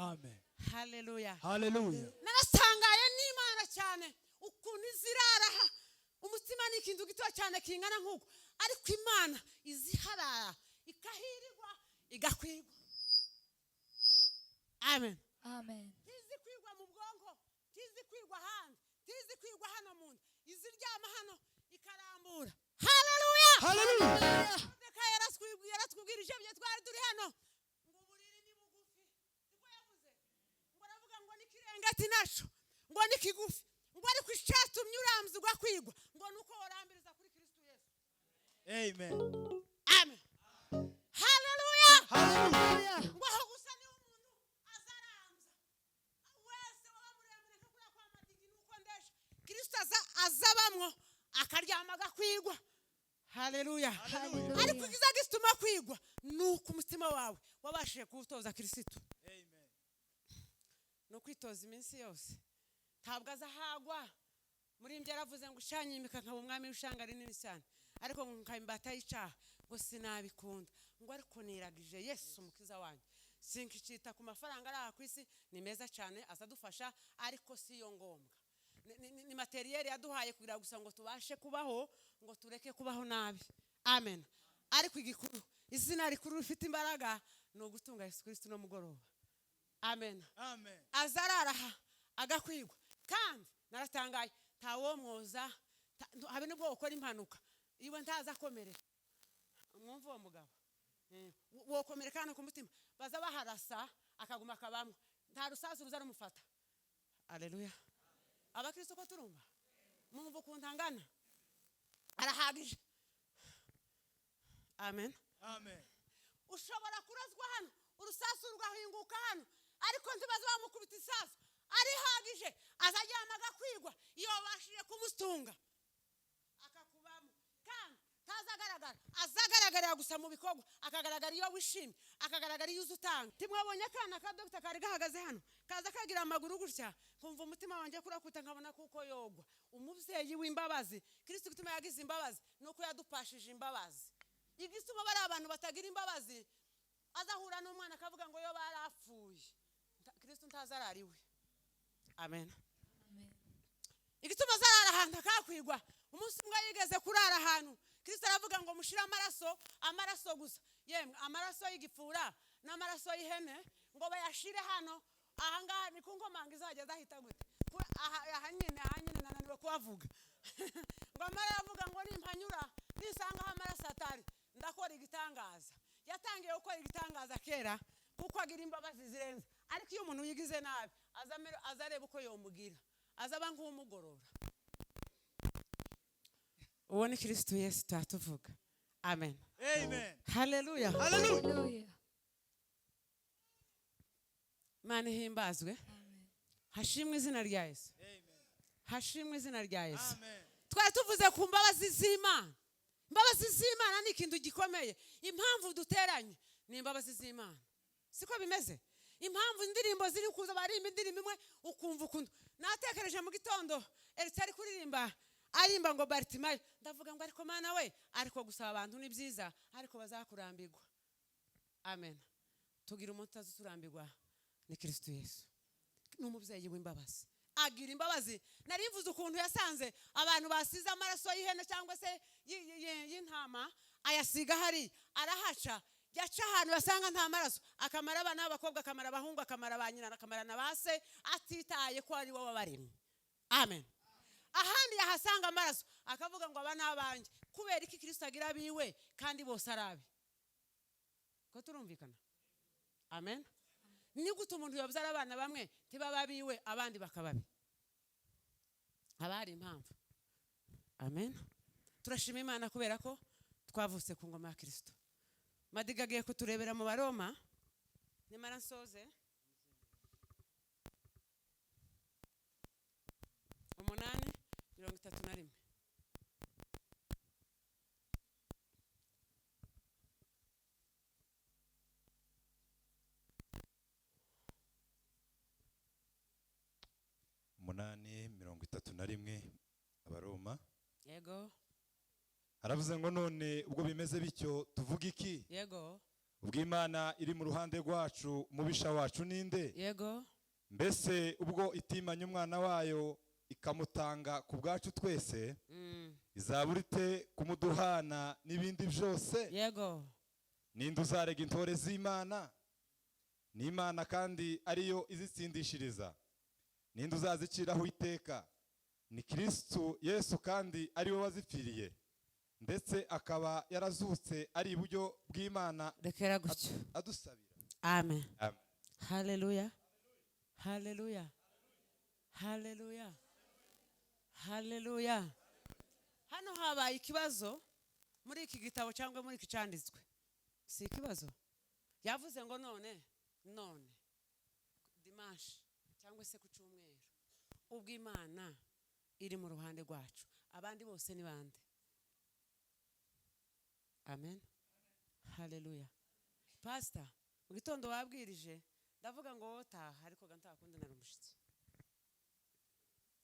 Amen. Haleluya. Hallelujah. Narasangaye n'Imana cyane ukuntu izirara umutima ni ikintu gito cyane kingana nk'uko ariko Imana iziharara ikahirirwa igakwirwa. Amen. Amen. Tizi kwirwa mu bwonko, tizi kwirwa hano, tizi kwirwa hano mu nda, iziryama hano ikarambura. Haleluya. Hallelujah. Ndeka yaratwibwirije bye twari turi hano ngo buriri ni bugufi. Niko yavuze. Ngo aravuga ngo nikirengati naco, ngo nikigufi, ngo ariko icyatumye urambzwa kwigwa, ngo nuko warambiriza kuri Kristo Yesu. Amen. Amen. Haleluya. Hallelujah. Ngo aho gusa ni umuntu azaramza. Wese waba muremure nko kuri kwa madigi nuko ndesha. Kristo azabamwo akaryama gakwigwa. Haleluya. Hallelujah. Ariko kiza gituma kwigwa nuko umutima wawe wabashije kuwutoza Kristo. Amen. No kwitoza iminsi yose. Ntabwo azahagwa. Muri mbye yaravuze ngo ushanyimika nkaba umwami w'ishanga rinini cyane. Ariko nkayimbata yicaha ngo sinabikunda. Ngo ariko niragije Yesu umukiza wanjye. Sinkicita ku mafaranga ari ku isi ni meza cyane azadufasha ariko si yo ngombwa. Ni materiel yaduhaye kugira gusa ngo tubashe kubaho ngo tureke kubaho nabi. Amen. Ariko igikuru izina rikuru rifite imbaraga no gutunga Yesu Kristo no mugoroba. Amen. Amen. Azararaha agakwigwa kandi naratangaye ntawo mwoza habe nubwo ukora impanuka iwe ntaza komereka mwumva uwo mugabo wo komerekana ku mutima baza baharasa akaguma kabamwe nta rusasu ruza rumufata. Haleluya. Abakristo ko turumva mwumva ukuntangana arahagije. Amen. Amen. Ushobora kurazwa hano urusasu rwahinguka hano ariko ntibaza bamukubita isasu arihagije azajyama agakwigwa iyo bashije kumutunga akakubamo kandi azagaragarira gusa mu bikorwa akagaragara iyo wishimye akagaragara iyo uzutanga. Timwabonye akana ka Dr. kari gahagaze hano kaza kagira amaguru gutya kumva umutima wanjye kurakuta nkabona kuko yogwa. Umubyeyi w'imbabazi Kristo gituma yagize imbabazi nuko yadupashije imbabazi. Igisuma bari abantu batagira imbabazi azahura n'umwana akavuga ngo yo barapfuye. Kristo ntazarariwe. Amen. Amen. Igituma zarara ahantu akakwigwa umunsi umwe yigeze kurara ahantu Kristo aravuga ngo mushira amaraso gusa yemwe amaraso y'igipfura n'amaraso y'ihene ngo bayashire hano ahangaha ni ku ngomanga izajya zahita gute aha nyine nananiwe kubavuga ngo amara avuga ngo nimpanyura nisanga amaraso atari ndakora igitangaza. Yatangiye gukora igitangaza kera kuko agira imbabazi zirenze ariko iyo umuntu yigize nabi azareba uko yomugira azaba nk'umugorora. Uwo ni Kristo Yesu tatuvuga. Amen. Amen. Hallelujah. Hallelujah. Hallelujah. Mana himbazwe. Amen. Hashimwe izina rya Yesu. Amen. Hashimwe izina rya Yesu. Amen. Twari tuvuze ku mbabazi z'Imana. Imbabazi z'Imana ni ikintu gikomeye. Impamvu duteranye ni imbabazi z'Imana. Siko bimeze. Impamvu indirimbo ziri kuza barimba indirimbo imwe ukumva ukundi. Natekereje mu gitondo Elisa kuririmba arimba ngo Bartimayo ndavuga ngo ariko Mana we ariko gusaba abantu ni byiza ariko bazakurambirwa. Amen. Tugira umuntu azuturambirwa ni Kristo Yesu. N'umubyeyi w'imbabazi. Agira imbabazi. Narimvuze ukuntu yasanze abantu basize amaraso y'ihene cyangwa se y'intama ayasiga hari arahaca yaca ahantu basanga nta maraso akamara abana b'abakobwa akamara abahungu akamara abanyina akamara na base atitaye ko ari wowe baremye. Amen. Ahandi yahasanga amaraso akavuga ngo aba n'abanjye kubera iki Kristo agira abiwe kandi bose arabi. Ko turumvikana. Amen. Ni gute umuntu yabyara abana bamwe tibababiwe abandi bakababi. Abari impamvu. Amen. Turashima Imana kubera ko twavutse ku ngoma ya Kristo. Madiga agiye kuturebera mu Baroma nimara nsoze 8:31. Umunani 31 Abaroma. Yego. Aravuze ngo none ubwo bimeze bityo tuvuga iki? Yego. ubw'Imana iri mu ruhande rwacu umubisha wacu ninde? yego Mbese ubwo itimanya umwana wayo ikamutanga ku bwacu twese, izabura ite kumuduhana n'ibindi byose? yego Ninde uzarega intore z'Imana? Ni Imana kandi ariyo izitsindishiriza. Ninde uzaziciraho iteka? Ni Kristo Yesu kandi ari we wazipfiriye, ndetse akaba yarazutse ari iburyo bw'Imana rekera gutyo. adusabira. Amen. Amen. Haleluya. Haleluya. Haleluya. Haleluya. Hano habaye ikibazo muri iki gitabo cyangwa muri iki cyanditswe. Si ikibazo. Yavuze ngo none dimanche cyangwa se ku cyumweru ubw'Imana iri mu ruhande rwacu, abandi bose ni bande? Amen. Haleluya. Pastor, mu gitondo wabwirije ndavuga ngo wotaha, ariko ntakundi nari umushitsi.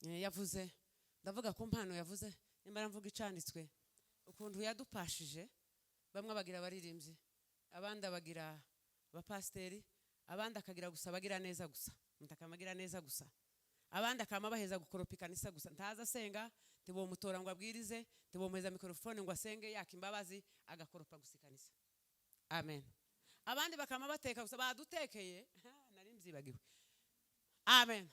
Yavuze ndavuga ko mpano yavuze nimba mvuga icanditswe ukuntu yadupashije. Bamwe bagira baririmbyi, abandi bagira abapasteri, abandi akagira gusa bagira neza gusa, mutakamagira neza gusa, abandi akama baheza gukoropika nisa gusa, ntaza senga tibo mutora ngo abwirize, tibo muheza mikrofone ngo asenge yakimbabazi agakoropa gusikanisa. Amen. Abandi bakama bateka gusa, badutekeye nari mzibagiwe. Amen.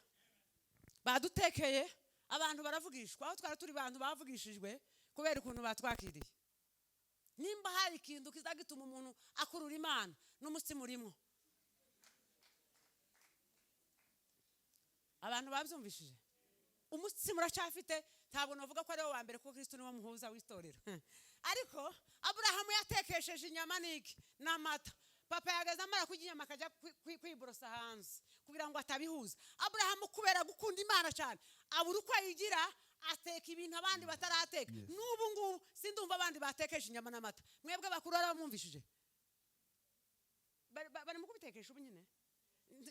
Badutekeye abantu baravugishwa, aho twara turi bantu bavugishijwe kubera ukuntu batwakiriye. Nimba hari ikintu kizagituma umuntu akurura Imana n'umutsima urimo, abantu babyumvishije. Umutsima uracyafite, ntabwo navuga ko ari wo wa mbere, kuko Kristo niwe muhuza w'itorero. Ariko Aburahamu yatekesheje inyama n'iki n'amata. Papa yagaze amara kurya inyama akajya kwiborosa hanze kugira ngo atabihuza. Aburahamu kubera gukunda Imana cyane abura uko ayigira, ateka ibintu abandi batarateka. N'ubu ngubu sindumva abandi batekesha inyama n'amata. Mwebwe bakuru baramwumvishije, bari mu kubitekesha ubu nyine.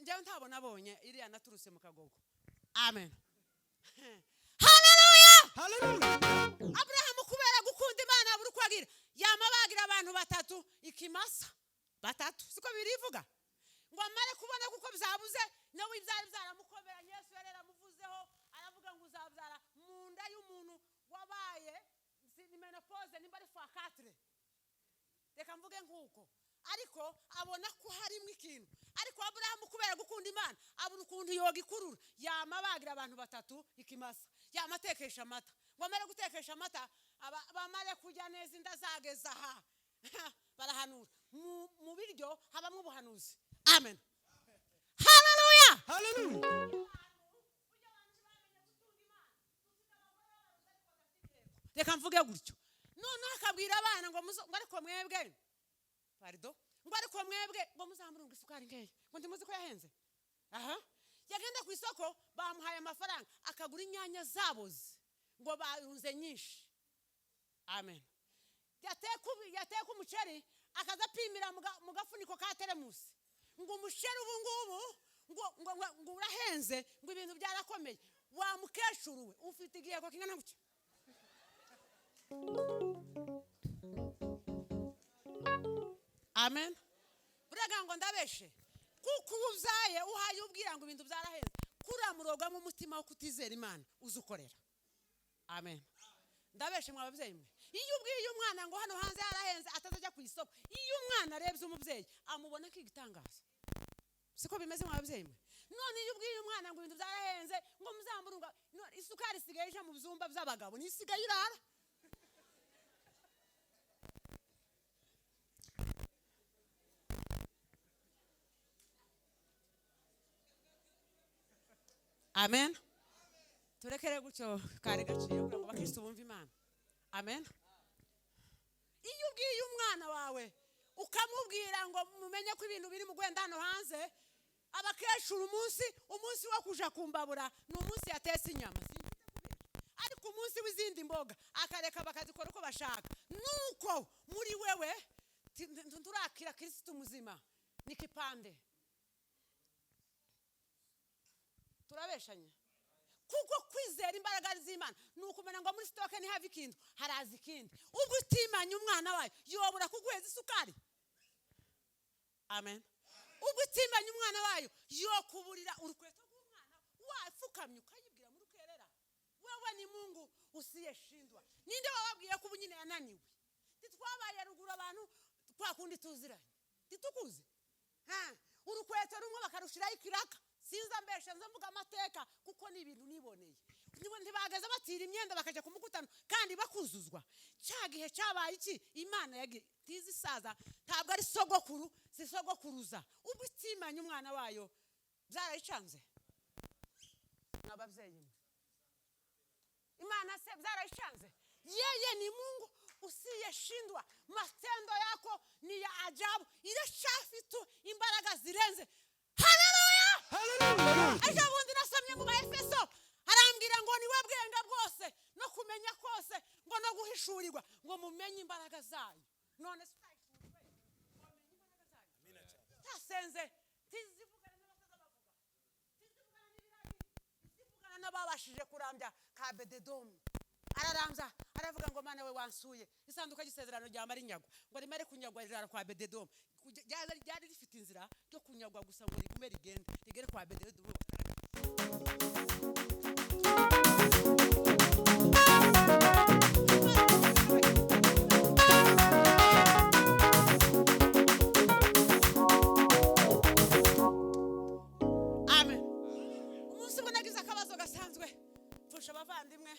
Njyewe ntabona abonye iriya naturutse mu kagogo. Amen. Haleluya. Haleluya. Aburahamu kubera gukunda Imana abura uko agira, yamabagira abantu batatu ikimasa. Batatu siko birivuga ngo amare kubona kuko byabuze, nawe ibyari byaramukoberanye. Yesu yarera amuvuzeho aravuga ngo uzabyara mu nda y'umuntu wabaye menopause nimba ari fa 4. Reka mvuge nguko, ariko abona ko harimo ikintu. Ariko Aburahamu kubera gukunda Imana abura ukuntu yogikurura, yamabagira abantu batatu ikimasa, yamatekesha amata. Ngo amare gutekesha amata bamare kujya neza, inda zageza aha barahanura mu biryo habamwe ubuhanuzi. Amen. Haleluya. Haleluya. Reka mvuge gutyo. None akabwira abana ngo ariko mwebwe pardon, ngo ariko mwebwe ngo muzamurunga isukari ngeye, ngo ndimuzi ko yahenze. Aha, yagenda ku isoko bamuhaye amafaranga akagura inyanya zaboze ngo barunze nyinshi. Amen. Yateka umuceri akaza pimira mu gafuniko ka teremusi, ngo umuceri ubu ngubu ngo urahenze, ngo ibintu byarakomeye. Wa mukecuru we ufite igihe ko kingana gutya. Amen. Buraga ngo ndabeshe kuko ubuzaye uhaye ubwira ngo ibintu byarahenze, kuramuroga mu mutima wo kutizera Imana uzukorera. Amen. Ndabeshe mwababyeyi mwe, iyo ubwiye umwana ngo hano hanze yarahenze atazajya ku isoko, iyo umwana arebye umubyeyi amubona kigitangaza. Siko bimeze mwababyeyi mwe. None iyo ubwiye umwana ngo ibintu byarahenze ngo muzamurunga, isukari isigaye ije mu byumba by'abagabo nisigaye irara. Amen. Turekere gutyo kare gaciye kugira ngo bakristo bumve Imana. Amen. Iyo ubwiye umwana wawe ukamubwira ngo mumenye ko ibintu biri mu gwenda hano hanze, abakecuru umunsi wo kuja kumbabura ni umunsi yatese inyama, ariko umunsi w'izindi mboga akareka bakazikora uko bashaka. Nuko muri wewe turakira Kristo muzima ni kipande. Turabeshanye kuko kwizera imbaraga z'Imana nukumenya ngo muri stoke ni have ikintu harazi ikindi. Ubwo utimanya umwana wayo yobura kuguheza isukari. amen. Ubwo itimbanye umwana wayo yokuburira urukweto rw'umwana wapfukamye ukayibwira muri kerera wewe ni Mungu usiyeshindwa. Ninde wababwiye ko ubunyine yananiwe? Titwabaye ruguru abantu kwa kundi tuziranye titukuze urukweto rumwe bakarushiraho ikiraka. Sinza mbeshe nzo mvuga amateka kuko ni ibintu niboneye. Ntibagaza batira imyenda bakaje kumukutano kandi bakuzuzwa. Cyagihe cyabaye iki Imana yagiye tizi saza ntabwo ari sogokuru si sogokuruza. Ubwo itimanye umwana wayo byarayicanze n'ababyeyi. Imana se byarayicanze. Yeye ni Mungu usiyeshindwa. Matendo yako ni ya ajabu. Ile shafitu imbaraga zirenze. Haleluya, haleluya. Ejo bundi nasomye mu Efeso arambwira ngo ni we bwenge bwose no kumenya kose ngo no guhishurirwa ngo mumenye imbaraga zayo. None sitayishurirwe mumenye imbaraga zayo. Amina cyane. Tasenze tizivugana n'abasaza bavuga. Tizivugana n'ibirayi. Tizivugana n'ababashije kurambya ka Bededomu. Araramza aravuga ngo Mana we wansuye isanduka gisezerano rya Marinyagwa ngo rimere kunyagwa rirara kwa Bededomu. Ryari rifite inzira yo kunyagwa gusa ngo rigume rigere kwa Bededomu. Amen. Umunsi umwe nagize akabazo gasanzwe mfusha abavandimwe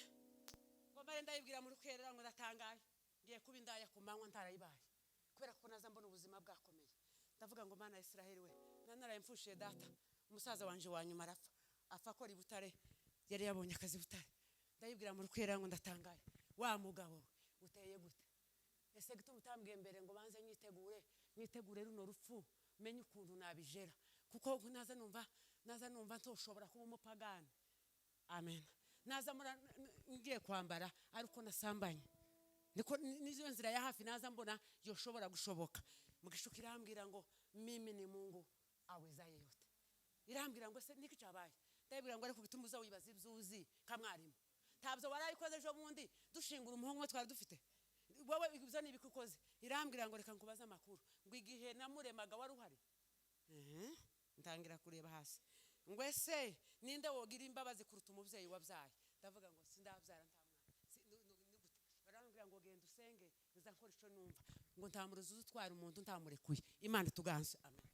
ngo mbere ndayibwira mu rukerera ngo ndatangaye ngiye kuba indaya ku manywa ntarayibaye kubera ko naza mbona ubuzima bwakomeye. Ndavuga ngo Mana ya Israeli we nanaraye mfushiye data umusaza wanje wa nyuma arapfa afa ko ri Butare yari yabonye akazi Butare. Ndayibwira mu rukerera ngo ndatangaye wa mugabo uteye gute ese gito mutambwiye mbere ngo banze nyitegure runo rupfu menye ukuntu nabijera kuko naza numva ntoshobora kuba umupagani. Amen. Naza ngiye kwambara ariko nasambanye niko nizo nzira ya hafi naza mbona yoshobora gushoboka. Mugishuka irambwira ngo mimi ni Mungu aweza yeyote. Irambwira ngo se niki cyabaye? Ndabwira ngo ariko bitumuza wibaza ibyuzi kamwarimu tabyo warayikoze ejo bundi dushingura umuhongo twari dufite wowe ibyo ni bikukoze. Irambwira ngo reka nkubaza amakuru ngo igihe namuremaga wari uhari. Ntangira kureba hasi ngo ese ninde wogira imbabazi kuruta umubyeyi wabyaye? Ndavuga ngo sindabyara barambwira ngo genda usenge nza nkora ico numva ngo ntamuruzi utwara umuntu ntamurekuye. Imana tuganze. Amen.